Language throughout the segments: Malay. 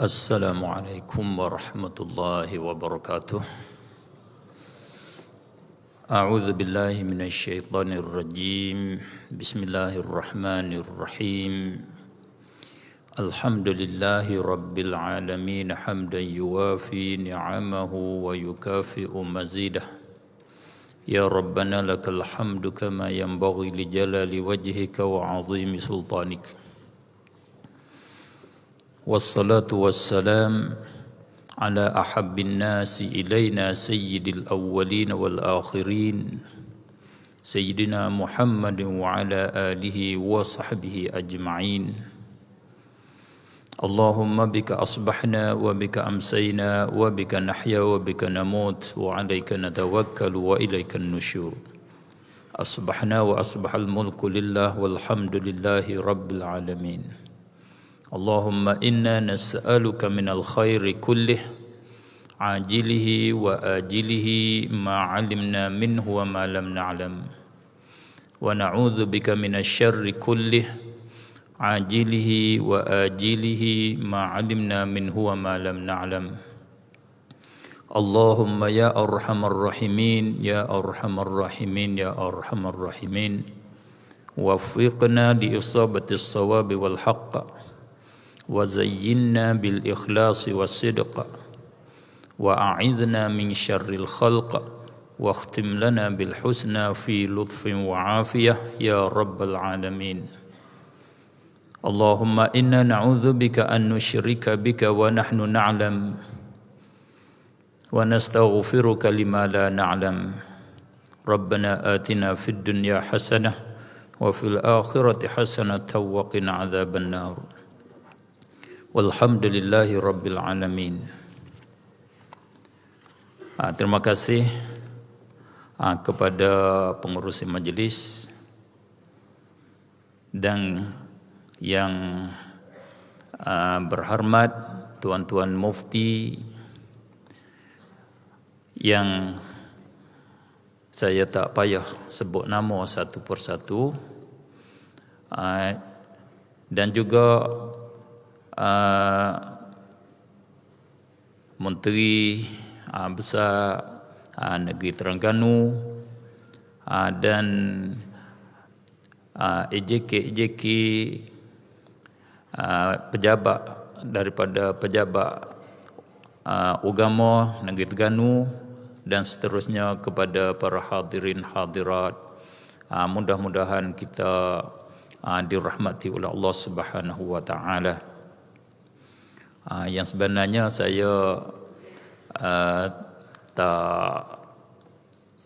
Assalamualaikum warahmatullahi wabarakatuh. A'udzu billahi minasy syaithanir rajim. Bismillahirrahmanirrahim. Alhamdulillahi rabbil alamin hamdan yuwafi ni'amahu wa yukafi'u mazidah. Ya Rabbana lakal hamdu kama yanbaghi li jalali wajhika wa 'azimi sultanik. Wassalatu wassalam ala ahabbin nasi ilayna sayyidil awwalin wal akhirin sayyidina Muhammadin wa ala alihi wa sahbihi ajma'in. Allahumma bika asbahna wa bika amsayna wa bika nahya wa bika namut wa alayka natawakkalu wa ilayka nusyur. Asbahna wa asbahal mulku lillah walhamdulillahi rabbil alamin. Allahumma inna nas'aluka minal khairi kullih ajilihi wa ajilihi ma 'alimna minhu wa ma lam na'lam wa na'udzu bika minasy syarri kullih ajilihi wa ajilihi ma 'alimna minhu wa ma lam na'lam. Allahumma ya arhamar rahimin ya arhamar rahimin ya arhamar rahimin waffiqna li isabati as-sawabi wal haqq wa zayyinna bil ikhlasi was sidq wa a'idna min syarril khalq wa khtim lana bil husna fi lutfin wa afiyah ya rabbal alamin. Allahumma inna na'udzu bika an nusyrika bika wa nahnu na'lam wa nastaghfiruka lima la na'lam. Rabbana atina fid dunya hasanah wa fil akhirati hasanatan wa qina adzaban nar. Walhamdulillahi rabbil alamin. Terima kasih kepada pengurusi majlis dan yang berhormat tuan-tuan mufti yang saya tak payah sebut nama satu persatu, dan juga Menteri Besar Negeri Terengganu dan EJK pejabat daripada pejabat agama Negeri Terengganu dan seterusnya, kepada para hadirin hadirat, mudah-mudahan kita dirahmati oleh Allah Subhanahu wa taala. Yang sebenarnya saya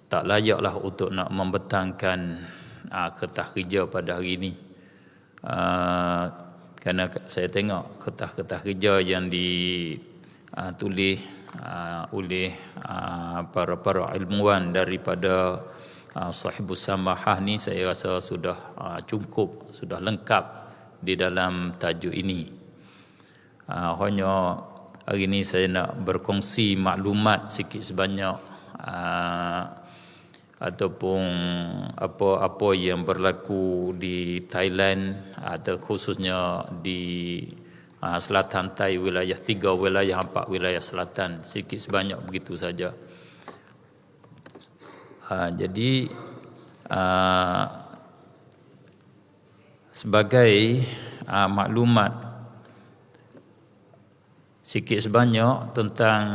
tak layaklah untuk nak membentangkan kertas kerja pada hari ini, kerana saya tengok kertas-kertas kerja yang ditulis oleh para ilmuwan daripada Sahibus Samahah ni, saya rasa sudah cukup, sudah lengkap di dalam tajuk ini. Hanya hari ini saya nak berkongsi maklumat sikit sebanyak ataupun apa yang berlaku di Thailand, atau khususnya di selatan Thai, wilayah 3 wilayah 4 wilayah selatan, sikit sebanyak begitu saja. Jadi sebagai maklumat sikit sebanyak tentang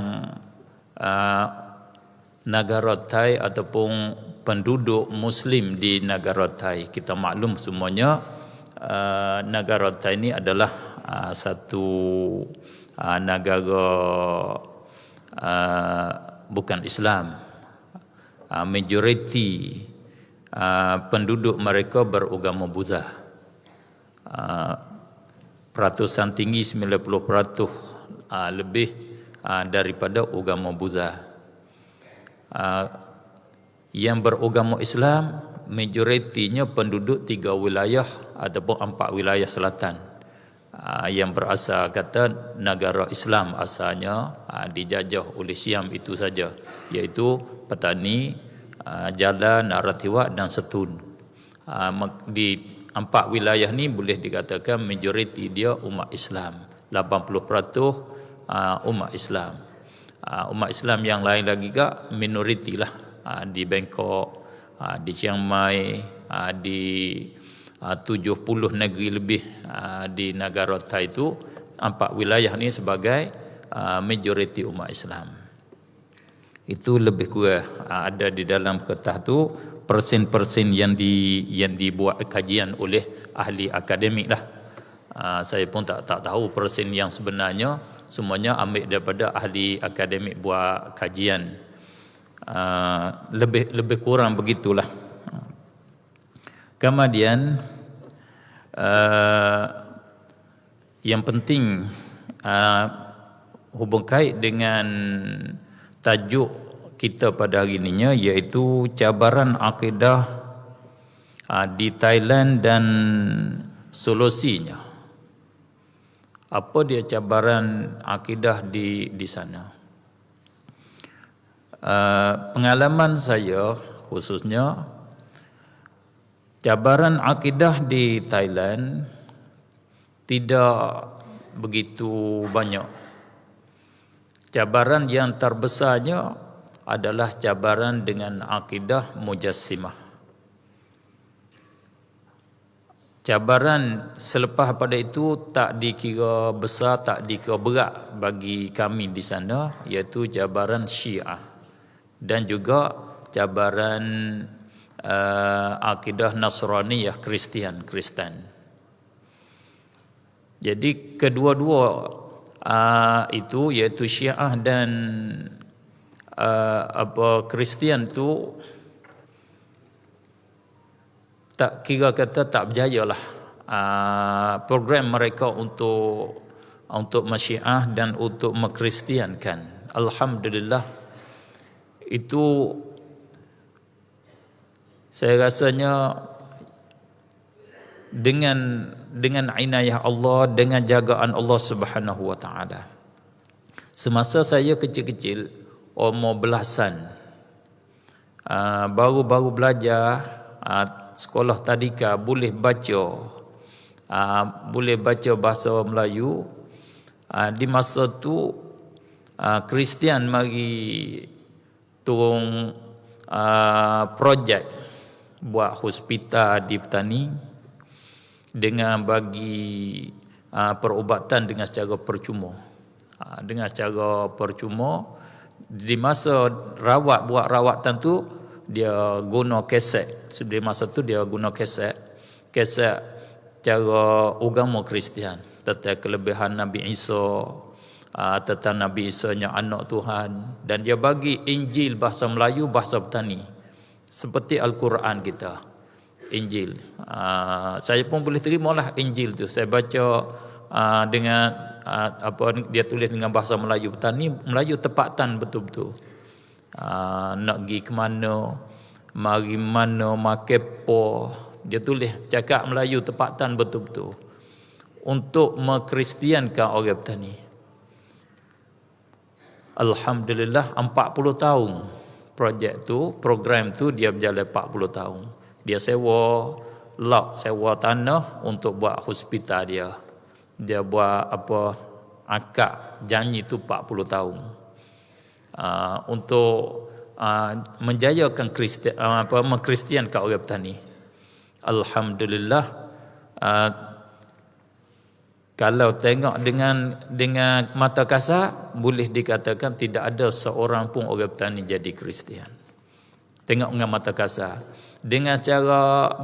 negara Thai ataupun penduduk Muslim di negara Thai. Kita maklum semuanya negara Thai ini adalah satu negara bukan Islam. Majoriti penduduk mereka beragama Buddha. Peratusan tinggi 90% lebih daripada agama Buddha. Yang beragama Islam majoritinya penduduk 3 wilayah ataupun 4 wilayah selatan, yang berasal kata negara Islam asalnya dijajah oleh Siam itu saja, iaitu Petani, Jalan, Narathiwat dan Setun. Di 4 wilayah ni boleh dikatakan majoriti dia umat Islam. 80% umat Islam. Umat Islam yang lain lagi ke minoriti lah, di Bangkok, di Chiang Mai, di 70 negeri lebih di negara Thai itu, 4 wilayah ni sebagai majoriti umat Islam. Itu lebih kurang ada di dalam kertas tu persen-persen yang dibuat kajian oleh ahli akademik lah. Saya pun tak tahu persen yang sebenarnya, semuanya ambil daripada ahli akademik buat kajian. Lebih kurang begitulah. Kemudian yang penting hubung kait dengan tajuk kita pada hari ini, iaitu cabaran akidah di Thailand dan solusinya. Apa dia cabaran akidah di sana? Pengalaman saya khususnya, cabaran akidah di Thailand tidak begitu banyak. Cabaran yang terbesarnya adalah cabaran dengan akidah mujassimah. Cabaran selepas pada itu tak dikira besar, tak dikira berat bagi kami di sana, iaitu cabaran Syiah dan juga cabaran akidah Nasraniyah, Kristen. Jadi kedua-dua itu, iaitu Syiah dan Kristian tu, tak kira kata tak berjaya lah program mereka untuk Masyiah dan untuk mengkristiankan. Alhamdulillah, itu saya rasanya dengan inayah Allah, dengan jagaan Allah Subhanahu wa taala. Semasa saya kecil-kecil, umur belasan, baru belajar sekolah tadika, boleh baca bahasa Melayu. Di masa tu Kristian mari turun projek buat hospital di petani dengan bagi perubatan dengan secara percuma. Di masa buat rawatan tu, dia guna kaset. Di masa tu dia guna kaset cara agama Kristian tentang kelebihan Nabi Isa, tentang Nabi Isa nya anak Tuhan, dan dia bagi Injil bahasa Melayu, bahasa petani, seperti Al-Quran kita. Injil, saya pun boleh terimalah Injil tu. Saya baca dengan dia tulis dengan bahasa Melayu petani, Melayu tepatan betul-betul. Nak pergi ke mana, mari mana, makepo, dia tulis cakap Melayu tepatan betul-betul untuk mengkristiankan orang petani. Alhamdulillah, 40 tahun projek tu, program tu dia berjalan 40 tahun. Dia sewa tanah untuk buat hospital dia. Dia buat akad janji tu 40 tahun. Untuk menjayakan mengkristiankan orang petani. Alhamdulillah, kalau tengok dengan mata kasar, boleh dikatakan tidak ada seorang pun orang petani jadi Kristian. Tengok dengan mata kasar. Dengan cara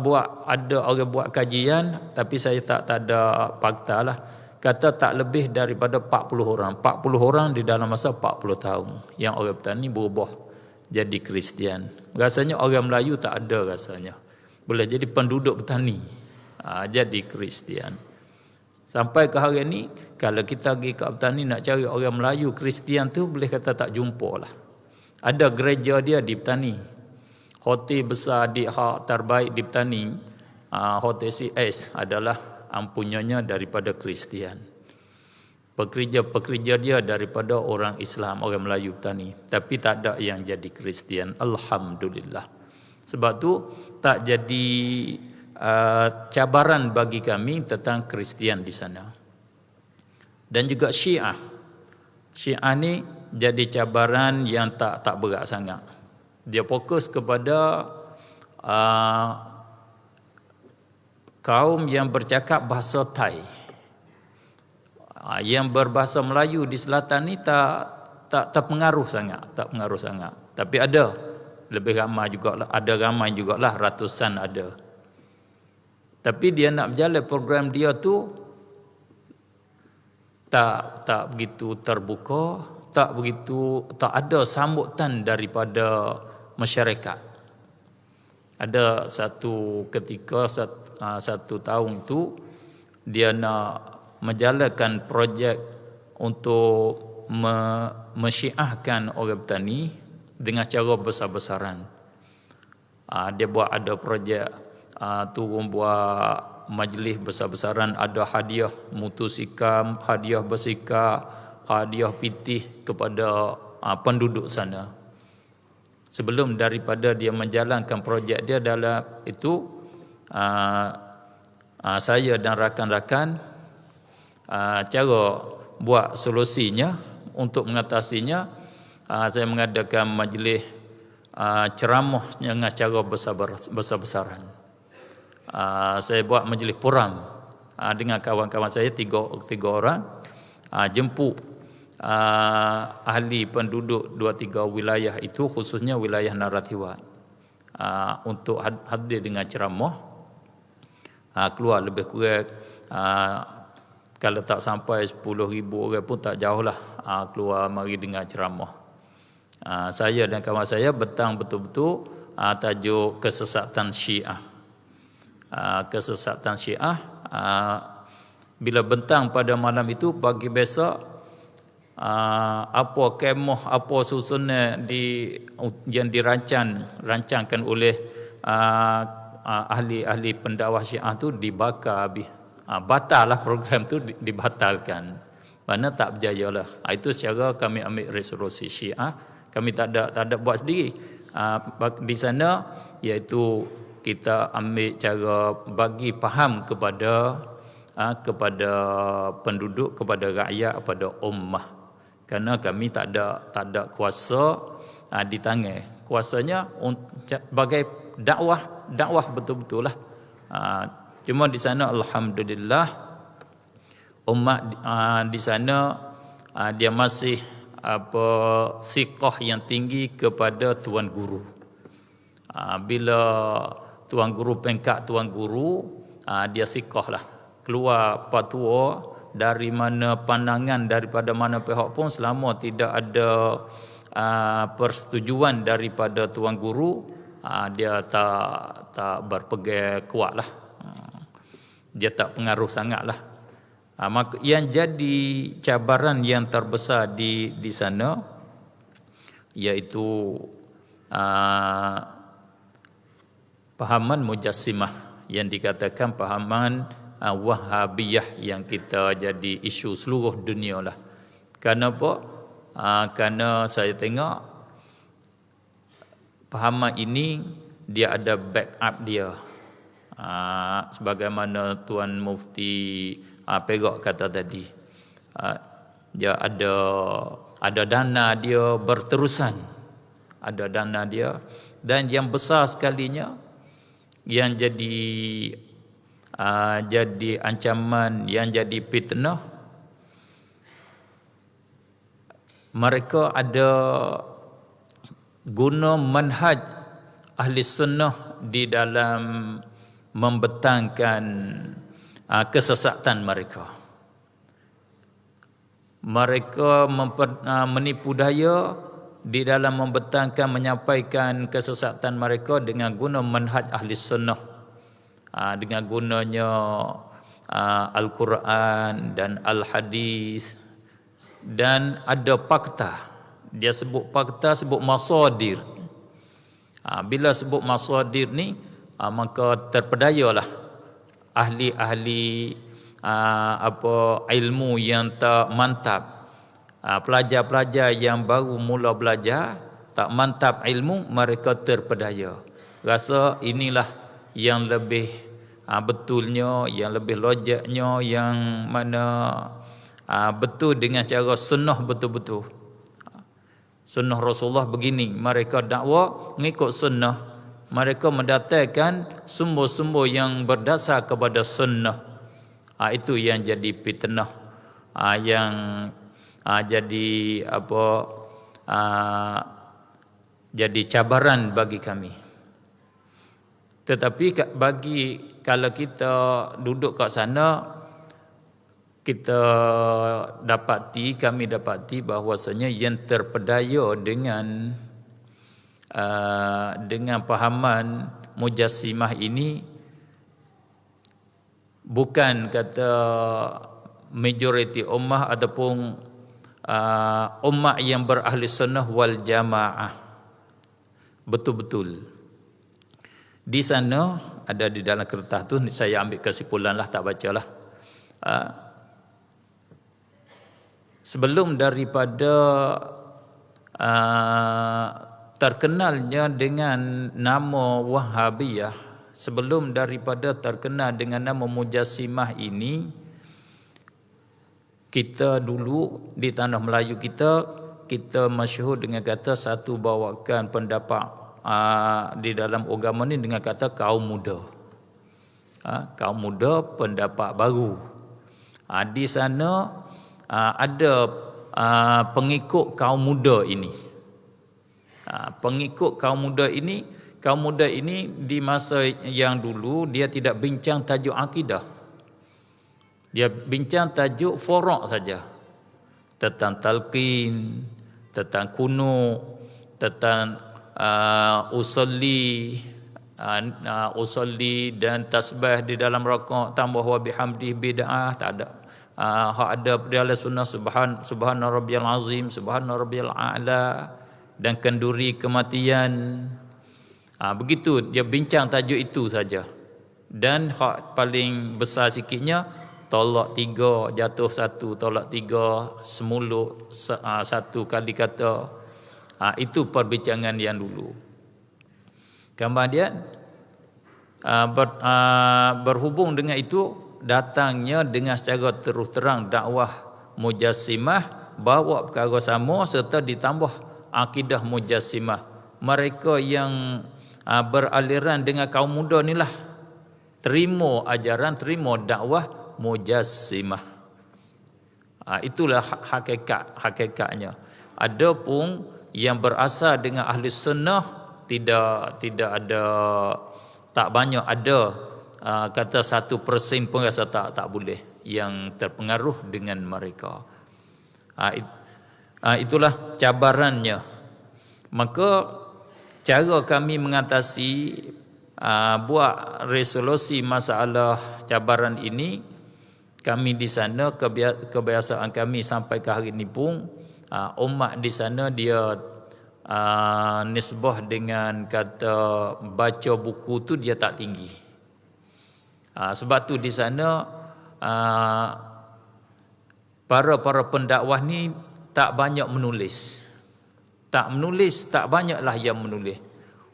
ada orang buat kajian, tapi saya tak ada fakta lah, kata tak lebih daripada 40 orang. 40 orang di dalam masa 40 tahun yang orang petani berubah jadi Kristian. Rasanya orang Melayu tak ada rasanya. Boleh jadi penduduk petani jadi Kristian. Sampai ke hari ini, kalau kita pergi ke petani nak cari orang Melayu Kristian tu, boleh kata tak jumpa lah. Ada gereja dia di petani. Hotel besar di hak terbaik di petani, Hotel CS adalah ampunyanya daripada Kristian. Pekerja dia daripada orang Islam, orang Melayu petani. Tapi tak ada yang jadi Kristian. Alhamdulillah. Sebab tu tak jadi cabaran bagi kami tentang Kristian di sana. Dan juga Syiah. Syiah ni jadi cabaran yang tak berat sangat. Dia fokus kepada kaum yang bercakap bahasa Thai. Yang berbahasa Melayu di selatan ni tak pengaruh sangat, Tapi ada lebih ramai jugalah, ratusan ada. Tapi dia nak berjalan program dia tu tak begitu terbuka, tak ada sambutan daripada masyarakat. Ada satu ketika satu tahun itu dia nak menjalankan projek untuk mensyiahkan orang petani dengan cara besar-besaran. Dia buat ada projek turun buat majlis besar-besaran, ada hadiah motosikal, hadiah basikal, hadiah pitih kepada penduduk sana. Sebelum daripada dia menjalankan projek dia dalam itu, saya dan rakan-rakan cara buat solusinya untuk mengatasinya, saya mengadakan majlis ceramah dengan cara besar-besaran. Saya buat majlis puram dengan kawan-kawan saya tiga orang, jemput ahli penduduk 2-3 wilayah itu, khususnya wilayah Narathiwat, untuk hadir dengan ceramah. Keluar lebih kurang kalau tak sampai 10,000 orang pun tak jauh lah keluar mari dengar ceramah. Saya dan kawan saya betang betul-betul tajuk kesesatan Syiah. Kesesatan Syiah. Bila bentang pada malam itu, pagi besok apa kemah, apa susunan yang dirancangkan oleh ahli-ahli pendakwah Syiah tu dibakar habis. Batal lah program tu, dibatalkan. Mana tak berjaya lah. Itu secara kami ambil resolusi Syiah. Kami tak ada buat sendiri di sana, iaitu kita ambil cara bagi faham kepada penduduk, kepada rakyat, kepada ummah. Kerana kami tak ada kuasa di tangan. Kuasanya sebagai dakwah betul-betul lah. Cuma di sana alhamdulillah umat di sana dia masih thiqah yang tinggi kepada tuan guru. Bila tuan guru, pengkat tuan guru, dia thiqah lah. Keluar fatwa dari mana pandangan daripada mana pihak pun, selama tidak ada persetujuan daripada tuan guru, dia tak berpegang kuat lah. Dia tak pengaruh sangat lah. Yang jadi cabaran yang terbesar di sana, iaitu pahaman Mujassimah, yang dikatakan pahaman Wahhabiyah, yang kita jadi isu seluruh dunia lah. Kenapa? Kerana saya tengok pahaman ini dia ada backup dia. Sebagaimana Tuan Mufti Perak kata tadi, dia ada dana dia berterusan, ada dana dia. Dan yang besar sekalinya, yang jadi ancaman, yang jadi fitnah, mereka ada guna manhaj ahli sunnah di dalam membentangkan kesesatan mereka. Mereka menipu daya di dalam membentangkan, menyampaikan kesesatan mereka dengan guna manhaj ahli sunnah, dengan gunanya Al-Quran dan Al-Hadis, dan ada fakta. Dia sebut fakta, sebut masadir. Bila sebut masadir ni, maka terpedayalah ahli-ahli ilmu yang tak mantap, pelajar-pelajar yang baru mula belajar, tak mantap ilmu, mereka terpedaya. Rasa inilah yang lebih betulnya, yang lebih logiknya, yang mana betul dengan cara sunnah betul-betul. Sunnah Rasulullah begini, mereka dakwah mengikut sunnah, mereka mendatangkan sumber-sumber yang berdasar kepada sunnah. Itu yang jadi fitnah, yang jadi apa, jadi cabaran bagi kami. Tetapi bagi kalau kita duduk kat sana, kita kami dapati bahwasanya yang terpedaya dengan pahaman mujassimah ini bukan kata majoriti ummah ataupun ummah yang berahli sunnah wal jamaah. Betul-betul di sana ada di dalam kertas tu, saya ambil kesimpulan lah, tak bacalah. Sebelum daripada terkenalnya dengan nama Wahhabiyah, sebelum daripada terkenal dengan nama Mujassimah ini, kita dulu di tanah Melayu kita masyhur dengan kata satu bawakan pendapat di dalam agama ni dengan kata kaum muda. Kaum muda pendapat baru. Di sana ada pengikut kaum muda ini. Pengikut kaum muda ini di masa yang dulu dia tidak bincang tajuk akidah. Dia bincang tajuk furu' saja. Tentang talqin, tentang kunut, tentang usolli dan tasbih di dalam rakaat, tambah wa bihamdih bid'ah, tak ada. Hak ada dalam sunnah subhana rabbiyal azim, subhana rabbiyal a'la, dan kenduri kematian. Begitu dia bincang tajuk itu saja. Dan hak paling besar sikitnya, tolak 3 jatuh 1, tolak 3 semuluk 1 kali kata. Itu perbincangan yang dulu. Kemudian berhubung dengan itu, datangnya dengan secara terus terang dakwah Mujassimah, bawa perkara sama serta ditambah akidah Mujassimah. Mereka yang beraliran dengan kaum muda ni lah terima ajaran, terima dakwah Mujassimah. Itulah hakikatnya. Adapun yang berasal dengan ahli sunnah tidak ada, tak banyak ada, kata 1% pun rasa tak boleh yang terpengaruh dengan mereka. Itulah cabarannya. Maka cara kami mengatasi, buat resolusi masalah cabaran ini, kami di sana kebiasaan kami sampai ke hari ini pun, umat di sana dia nisbah dengan kata baca buku tu dia tak tinggi. Sebab tu di sana para pendakwah ni tak banyak menulis. Tak banyaklah yang menulis.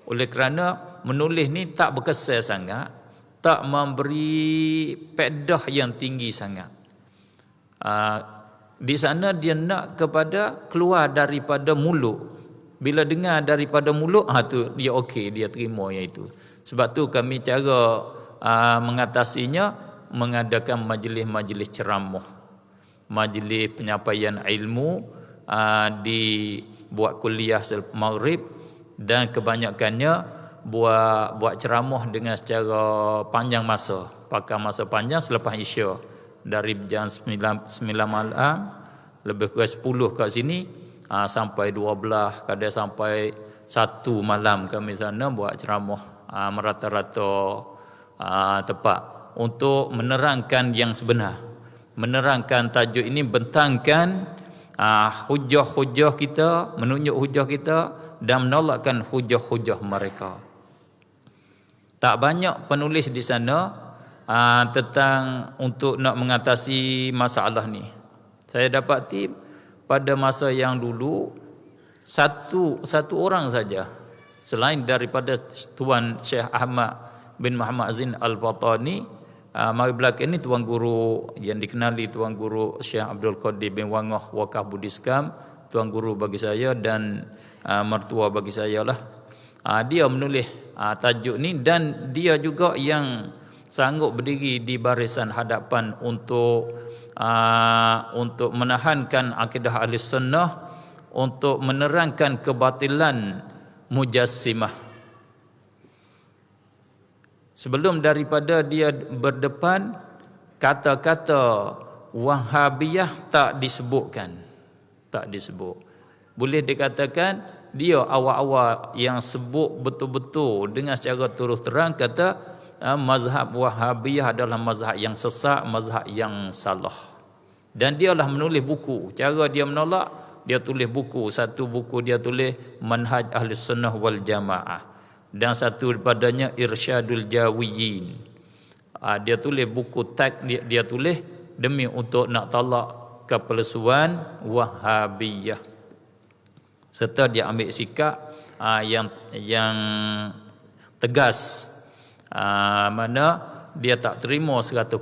Oleh kerana menulis ni tak berkesan sangat, tak memberi faedah yang tinggi sangat. Di sana dia nak kepada keluar daripada mulut. Bila dengar daripada mulut, tu dia okey, dia terima yang itu. Sebab tu kami cara mengatasinya, mengadakan majlis-majlis ceramah, majlis penyampaian ilmu, buat kuliah selepas maghrib, dan kebanyakannya buat ceramah dengan secara panjang masa, pakai masa panjang selepas Isya, dari jam 9 malam lebih kurang 10 kat sini, sampai 12, kadang sampai 1 malam kami sana buat ceramah merata-rata tempat untuk menerangkan yang sebenar, menerangkan tajuk ini, bentangkan hujah-hujah kita, menunjuk hujah kita dan menolakkan hujah-hujah mereka. Tak banyak penulis di sana tentang untuk nak mengatasi masalah ni. Saya dapati pada masa yang dulu satu orang saja selain daripada Tuan Syekh Ahmad bin Muhammad Zain Al-Battani, mari belakang ni tuan guru yang dikenali, tuan guru Syekh Abdul Qadir bin Wangah Wakaf Budiskam, tuan guru bagi saya dan mertua bagi saya lah. Dia menulis tajuk ni, dan dia juga yang sanggup berdiri di barisan hadapan untuk menahankan akidah ahli sunnah, untuk menerangkan kebatilan mujassimah. Sebelum daripada dia berdepan, kata-kata Wahabiyah tak disebutkan. Tak disebut. Boleh dikatakan dia awal-awal yang sebut betul-betul dengan secara terus terang, kata mazhab Wahabiyah adalah mazhab yang sesat, mazhab yang salah. Dan dialah menulis buku. Cara dia menolak, dia tulis buku. Satu buku dia tulis Manhaj Ahli Sunnah wal Jamaah, dan satu daripadanya Irsyadul Jawiyin. Dia tulis buku tag, dia tulis demi untuk nak tolak kepalsuan Wahabiyah, serta dia ambil sikap yang tegas, mana dia tak terima 100%.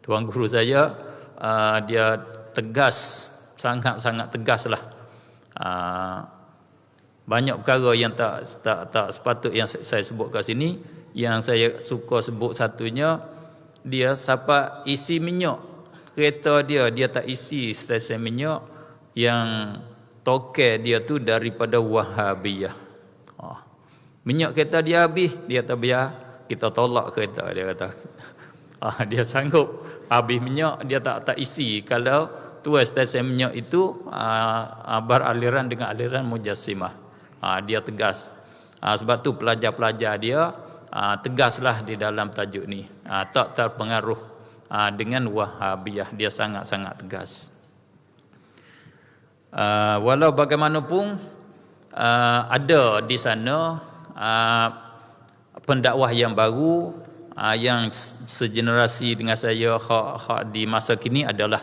Tuan guru saya dia tegas, sangat-sangat tegas lah. Banyak perkara yang tak sepatut yang saya sebut kat sini. Yang saya suka sebut satunya, dia sampai isi minyak kereta dia tak isi stesen minyak yang token dia tu daripada Wahabiyah. Minyak kereta dia habis, dia tak biar kita tolak kereta, dia kata. Dia sanggup habis minyak, dia tak isi kalau tuas stesen minyak itu beraliran dengan aliran mujassimah. Dia tegas. Sebab tu pelajar-pelajar dia tegaslah di dalam tajuk ni. Tak terpengaruh dengan Wahabiyah. Dia sangat-sangat tegas. Walau bagaimanapun ada di sana pendakwah yang baru, yang segenerasi dengan saya di masa kini adalah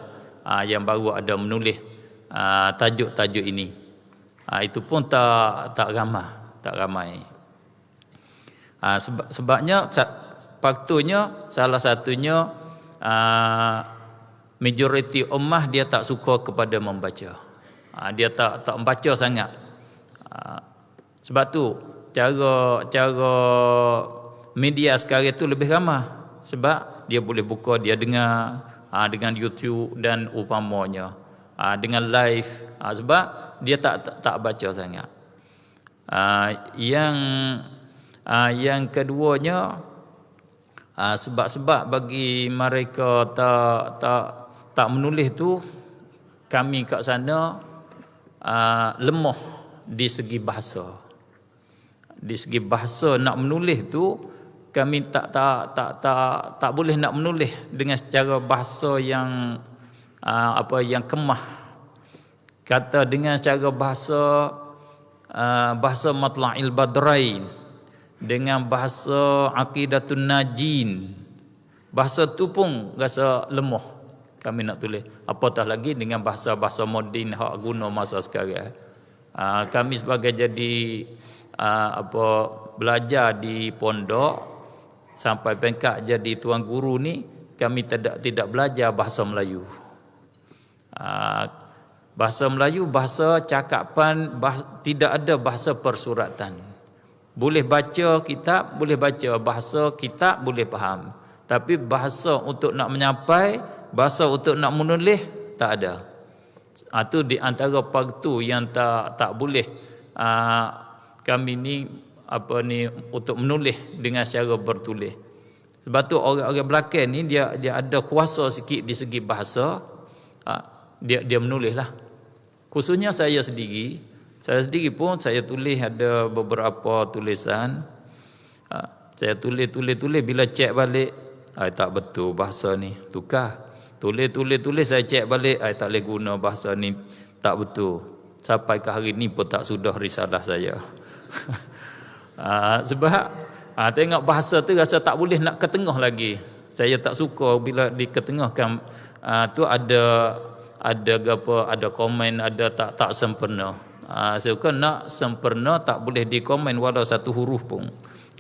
yang baru ada menulis tajuk-tajuk ini. Itu pun tak ramai. Sebabnya faktornya salah satunya majoriti ummah dia tak suka kepada membaca. Dia tak membaca sangat. Sebab tu cara media sekarang itu lebih ramah, sebab dia boleh buka, dia dengar dengan YouTube dan umpamanya, dengan live, sebab dia tak baca sangat. Yang keduanya, sebab bagi mereka tak menulis tu, kami kat sana lemah di segi bahasa. Di segi bahasa nak menulis tu, kami tak boleh nak menulis dengan secara bahasa yang yang kemah. Kata dengan cara bahasa Matla'il Badrain, dengan bahasa Aqidatun Najin, bahasa tu pun rasa lemah kami nak tulis, apatah lagi dengan bahasa-bahasa moden hak guna masa sekarang. Kami sebagai jadi belajar di pondok sampai pengkat jadi tuan guru ni, kami tidak belajar bahasa Melayu. Bahasa Melayu, bahasa cakapan, tidak ada bahasa persuratan. Boleh baca kitab, boleh baca bahasa kitab, boleh faham. Tapi bahasa untuk nak menyampai, bahasa untuk nak menulis, tak ada. Itu di antara faktor yang tak boleh kami ni untuk menulis dengan secara bertulis. Sebab tu orang-orang belakang ni dia ada kuasa sikit di segi bahasa. Dia menulis lah. Khususnya saya sendiri pun saya tulis ada beberapa tulisan. Saya tulis bila cek balik, tak betul bahasa ni, tukar. Tulis saya cek balik, tak boleh guna bahasa ni, tak betul. Sampai ke hari ni pun tak sudah risalah saya. Sebab tengok bahasa tu rasa tak boleh nak ke tengah lagi. Saya tak suka bila diketengahkan tu ada komen, ada tak sempurna. Saya suka nak sempurna, tak boleh dikomen walau satu huruf pun.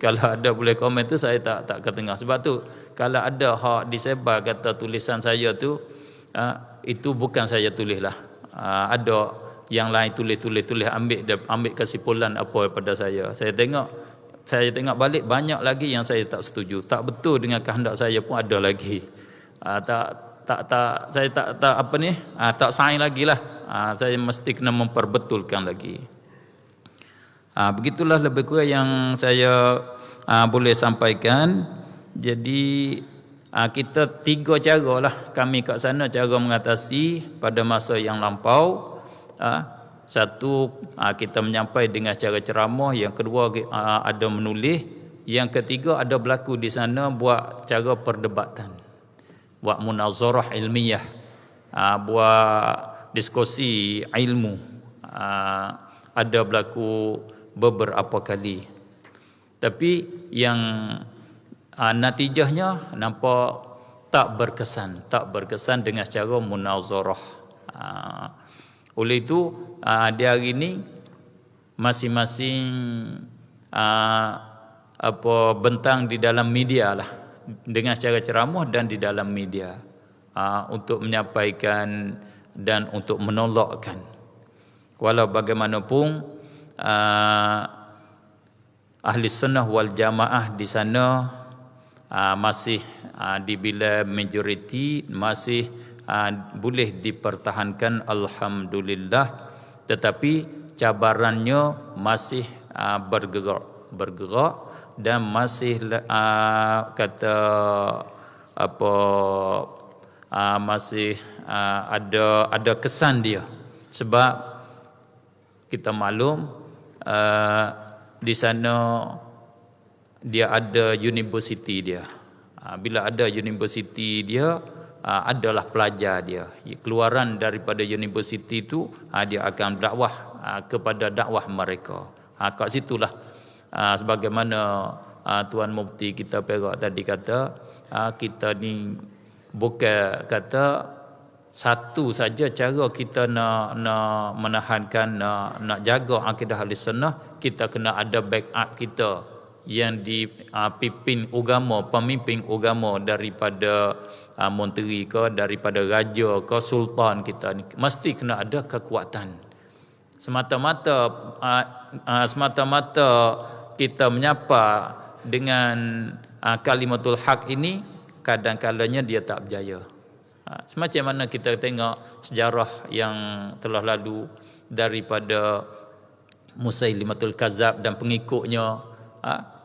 Kalau ada boleh komen tu saya tak ketengah. Sebab tu kalau ada hak disebar kata tulisan saya tu itu bukan saya tulis lah. Ada yang lain tulis ambil kesimpulan apa pada saya. Saya tengok balik banyak lagi yang saya tak setuju. Tak betul dengan kehendak saya pun ada lagi. Saya tak apa ni? Tak sign lagi lah. Saya mesti kena memperbetulkan lagi. Begitulah lebih kurang yang saya boleh sampaikan. Jadi kita 3 cara lah kami kat sana cara mengatasi pada masa yang lampau. Satu, kita menyampaikan dengan cara ceramah. Yang kedua, ada menulis. Yang ketiga, ada berlaku di sana buat cara perdebatan, buat munazarah ilmiah, buat diskusi ilmu. Ada berlaku beberapa kali. Tapi yang natijahnya nampak tak berkesan dengan secara munazarah. Oleh itu di hari ini masing-masing bentang di dalam media lah, dengan secara ceramah dan di dalam media, untuk menyampaikan dan untuk menolakkan. Walau bagaimanapun ahli sunnah wal jamaah di sana masih dibilang majoriti, masih boleh dipertahankan alhamdulillah, tetapi cabarannya masih bergerak dan masih masih ada kesan dia. Sebab kita maklum di sana dia ada universiti dia. Bila ada universiti dia, adalah pelajar dia. Keluaran daripada universiti itu dia akan dakwah kepada dakwah mereka. Kat situlah sebagaimana Tuan Mufti kita Perak tadi kata, kita ni bukan kata satu saja cara kita nak menahankan, nak jaga akidah ahli sunnah. Kita kena ada backup kita yang dipimpin pemimpin agama daripada menteri ke, daripada raja ke, sultan kita ni mesti kena ada kekuatan. Semata-mata kita menyapa dengan kalimatul haq ini, kadang-kalanya dia tak berjaya. Semacam mana kita tengok sejarah yang telah lalu daripada Musailimatul Kadzab dan pengikutnya,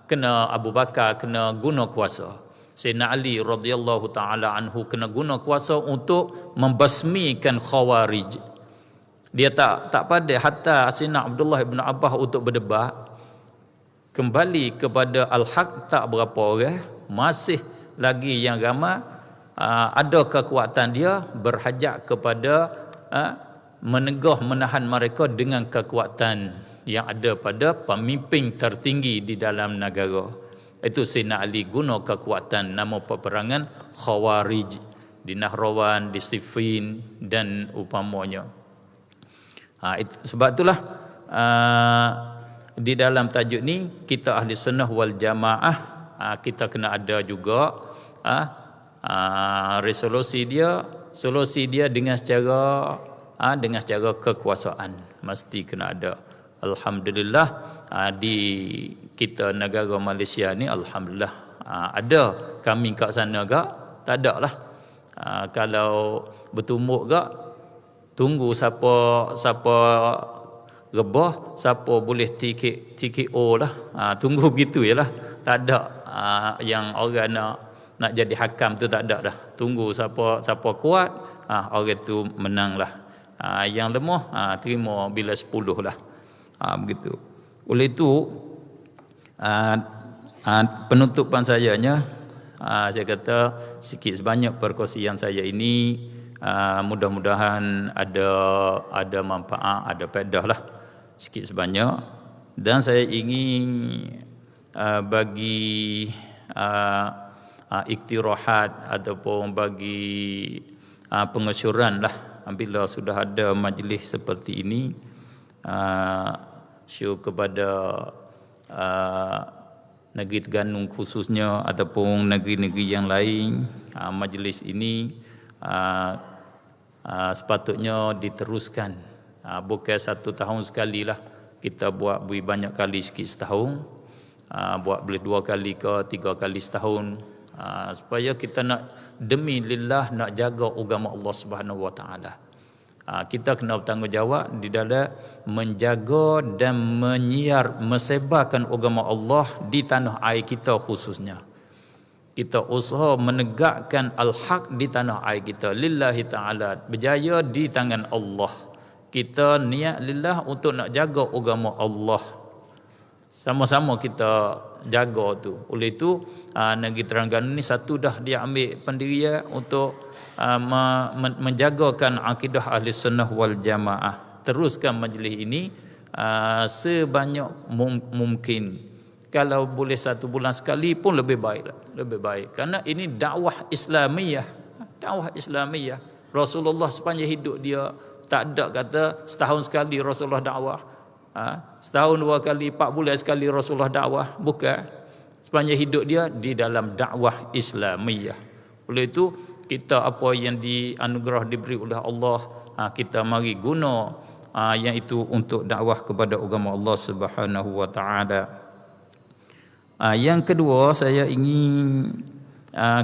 kena Abu Bakar kena guna kuasa, Sayyidina Ali radhiyallahu taala anhu kena guna kuasa untuk membasmikan Khawarij. Dia tak pandai, hatta Sayyidina Abdullah bin Abbas untuk berdebat kembali kepada al-haq tak berapa orang, masih lagi yang ramai ada kekuatan dia berhajat kepada menegah menahan mereka dengan kekuatan yang ada pada pemimpin tertinggi di dalam negara. Itu Sayyidina Ali guna kekuatan, nama peperangan Khawarij di Nahrawan, di Siffin dan upamanya. Sebab itulah di dalam tajuk ni kita ahli sunnah wal jamaah, kita kena ada juga solusi dia dengan secara kekuasaan mesti kena ada. Alhamdulillah di kita negara Malaysia ni alhamdulillah ada. Kami kat sana gak tak ada lah. Kalau bertumbuk gak tunggu siapa rebah, siapa boleh TKO lah, tunggu begitu je lah. Tak ada yang orang nak jadi hakam tu, tak ada dah. Tunggu siapa kuat, orang tu menang lah. Yang lemah terima bila 10 lah. Begitu. Oleh itu penutupan sayanya, saya kata sikit sebanyak perkongsian saya ini mudah-mudahan ada manfaat, ada faedah lah sikit sebanyak. Dan saya ingin bagi iktirahat ataupun bagi pengesyuran lah, bila sudah ada majlis seperti ini, syur kepada negeri Terengganu khususnya ataupun negeri-negeri yang lain, majlis ini sepatutnya diteruskan. Bukan 1 tahun sekali lah, kita buat banyak kali sikit setahun, buat boleh 2 kali ke 3 kali setahun, supaya kita nak demi lillah nak jaga agama Allah Subhanahu Wa Taala. Kita kena bertanggungjawab di dalam menjaga dan menyebarkan agama Allah di tanah air kita khususnya. Kita usaha menegakkan al-haq di tanah air kita lillahi ta'ala, berjaya di tangan Allah. Kita niat lillah untuk nak jaga agama Allah, sama-sama kita jaga tu. Oleh itu negeri Terengganu ni satu dah dia ambil pendirian untuk menjagakan akidah ahli sunnah wal jamaah. Teruskan majlis ini sebanyak mungkin. Kalau boleh 1 bulan sekali pun lebih baik, lebih baik. Karena ini dakwah Islamiyah, dakwah Islamiyah. Rasulullah sepanjang hidup dia tak ada kata setahun sekali Rasulullah dakwah, setahun 2 kali, 4 bulan sekali Rasulullah dakwah. Bukan. Sepanjang hidup dia di dalam dakwah Islamiyah. Oleh itu kita apa yang dianugerah diberi oleh Allah, kita mari guna yang itu untuk dakwah kepada agama Allah Subhanahu Wa Taala. Yang kedua, saya ingin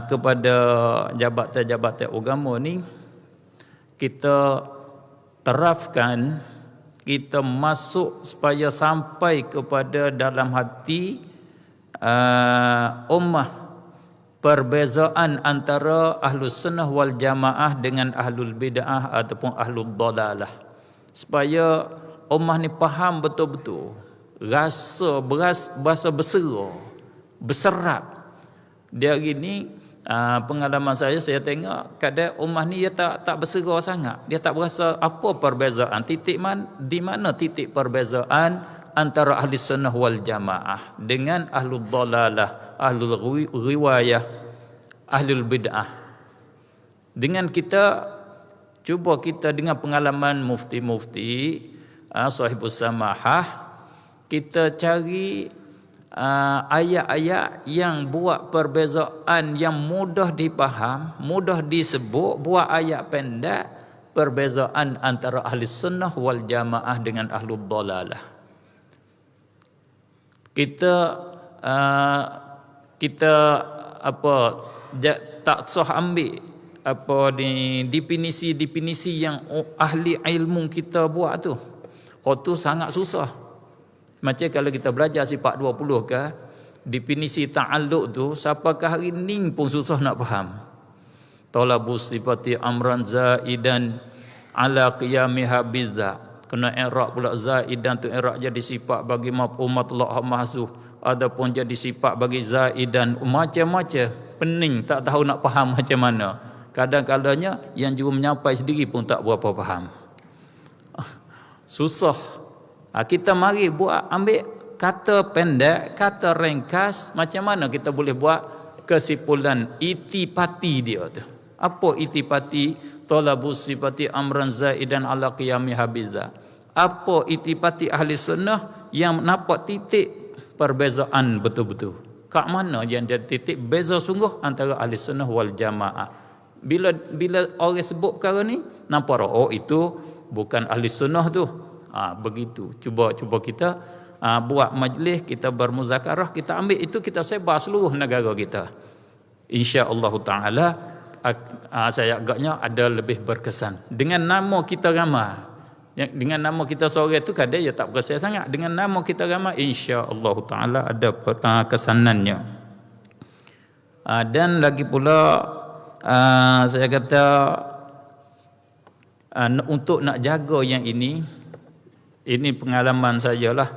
kepada jabatan-jabatan agama ni kita terapkan, kita masuk supaya sampai kepada dalam hati ummah perbezaan antara ahlus sunnah wal jamaah dengan ahlul bid'ah ataupun ahlul dalalah, supaya ummah ni faham betul-betul, rasa berserap. Dia gini, pengalaman saya tengok kadang ummah ni dia tak bersera sangat, dia tak berasa apa perbezaan, di mana titik perbezaan antara ahli sunnah wal jamaah dengan ahlul dalalah, ahlul riwayah, ahlul bid'ah. Dengan kita cuba kita dengan pengalaman mufti-mufti, sahibus samahah, kita cari ayat-ayat yang buat perbezaan yang mudah dipaham, mudah disebut, buat ayat pendek perbezaan antara ahli sunnah wal jamaah dengan ahlul dalalah. Kita tak sah ambil definisi yang ahli ilmu kita buat tu. Tu sangat susah. Macam kalau kita belajar sifat 20 ke, definisi ta'alluq tu siapakah hari ni pun susah nak faham. Talabus sifati amran zaidan ala qiyamiha bizza. Kena i'rab pula zaidan tu i'rab jadi sifat bagi maf'ul mutlaq mahzuh, adapun jadi sifat bagi zaidan macam-macam, pening tak tahu nak faham macam mana. Kadang-kadangnya yang juru menyampai sendiri pun tak berapa faham. Susah. Kita mari ambil kata pendek, kata ringkas, macam mana kita boleh buat kesimpulan itipati dia tu. Apa itipati? Talabus sifati amran zaidan ala qiyami habiza. Apa itipati ahli sunnah yang nampak titik perbezaan betul-betul. Kat mana yang jadi titik beza sungguh antara ahli sunnah wal jamaah. Bila orang sebut perkara ni, nampak itu bukan ahli sunnah tu. Begitu. Cuba kita buat majlis, kita bermuzakarah, kita ambil itu, kita sebar seluruh negara kita. Insya-Allah taala saya agaknya ada lebih berkesan. Dengan nama kita ramai, dengan nama kita seorang itu kadang dia tak berkesan sangat. Dengan nama kita ramai, insya-Allah taala ada kesanannya. Dan lagi pula saya kata untuk nak jaga yang ini pengalaman saya lah.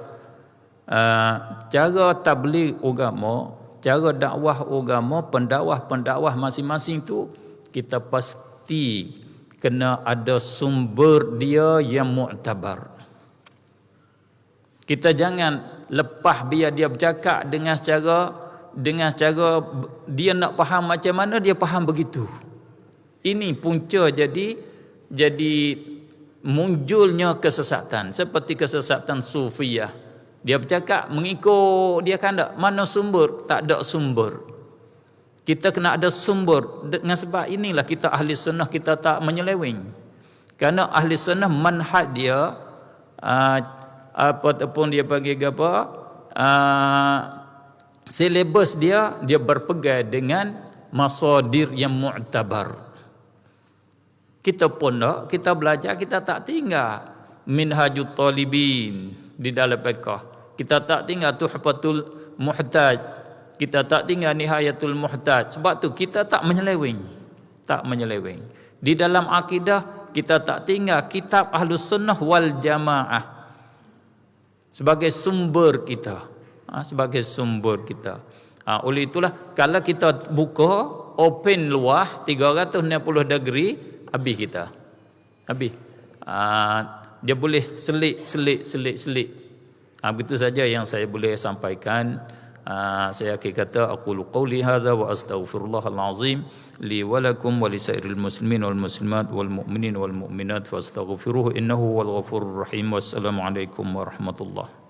Cara tabligh agama, cara dakwah agama, pendakwah masing-masing tu kita pasti kena ada sumber dia yang muktabar. Kita jangan lepas biar dia bercakap dengan secara dia nak faham macam mana dia faham begitu. Ini punca jadi munculnya kesesatan, seperti kesesatan sufiyah. Dia bercakap mengikut dia kan tak? Mana sumber? Tak ada sumber. Kita kena ada sumber. Dengan sebab inilah kita ahli sunnah, kita tak menyeleweng. Kerana ahli sunnah manhaj dia apapun dia panggil apa, silabus dia berpegang dengan masadir yang mu'tabar. Kita pun tak, kita belajar, kita tak tinggal Minhajut Talibin di dalam fiqh. Kita tak tinggal Tuhfatul Muhtaj, kita tak tinggal Nihayatul Muhtaj. Sebab tu kita tak menyeleweng. Tak menyeleweng. Di dalam akidah kita tak tinggal kitab Ahlus Sunnah wal Jamaah sebagai sumber kita. Sebagai sumber kita. Oleh itulah kalau kita buka open luah 360 degree, habis kita. Habis. Dia boleh selik. Begitu saja yang saya boleh sampaikan. Saya akan kata aqulu qawli hadza wa astaghfirullahal azim li wa lakum wa lisairil muslimin wal muslimat wal mu'minin wal mu'minat fastaghfiruhu innahu wal ghafurur rahim. Wassalamu alaikum warahmatullahi